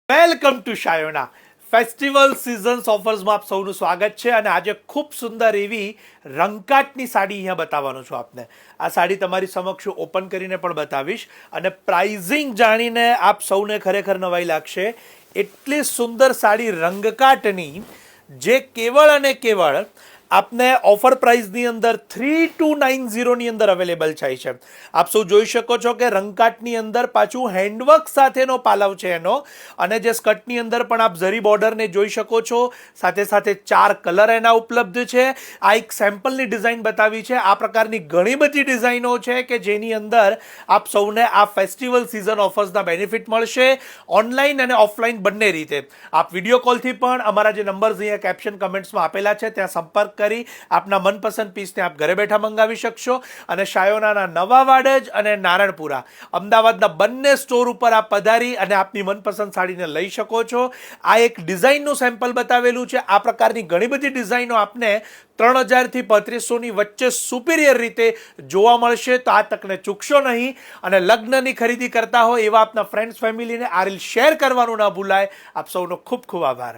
Welcome to Shayona festival seasons ઓફર્સમાં આપ સૌનું સ્વાગત છે અને આજે ખૂબ સુંદર એવી રંગકાટની સાડી અહીંયા બતાવવાનો છું આપને. આ સાડી તમારી સમક્ષ ઓપન કરીને પણ બતાવીશ અને પ્રાઇઝિંગ જાણીને આપ સૌને ખરેખર નવાઈ લાગશે. એટલી સુંદર સાડી રંગકાટની જે કેવળ અને કેવળ આપને ઓફર પ્રાઇસની અંદર 3290 ની અંદર અવેલેબલ થાય છે. આપ સૌ જોઈ શકો છો કે રંગકાટની અંદર પાછું હેન્ડવર્ક સાથેનો પાલવ છે એનો, અને જે સ્કર્ટની અંદર પણ આપ ઝરી બોર્ડરને જોઈ શકો છો. સાથે સાથે 4 કલર એના ઉપલબ્ધ છે. આ એક સેમ્પલની ડિઝાઇન બતાવી છે. આ પ્રકારની ઘણી બધી ડિઝાઇનો છે કે જેની અંદર આપ સૌને આ ફેસ્ટિવલ સિઝન ઓફર્સના બેનિફિટ મળશે, ઓનલાઈન અને ઓફલાઈન બંને રીતે. આપ વિડીયો કોલથી પણ અમારા જે નંબર્સ અહીંયા કેપ્શન કમેન્ટ્સમાં આપેલા છે ત્યાં સંપર્ક કરી આપના મનપસંદ પીસને આપ ઘરે બેઠા મંગાવી શકશો. અને શાયોનાના નવા વાડજ અને નારણપુરા અમદાવાદના બંને સ્ટોર ઉપર આપ પધારી અને આપની મનપસંદ સાડીને લઈ શકો છો. આ એક ડિઝાઇનનું સેમ્પલ બતાવેલું છે. આ પ્રકારની ઘણી બધી ડિઝાઇનો આપને 3000 થી 3500ની વચ્ચે સુપિરિયર રીતે જોવા મળશે. તો આ તકને ચૂકશો નહીં અને લગ્નની ખરીદી કરતા હોય એવા આપના ફ્રેન્ડ્સ ફેમિલીને આ રીલ શેર કરવાનું ના ભૂલાય. આપ સૌનો ખૂબ ખૂબ આભાર.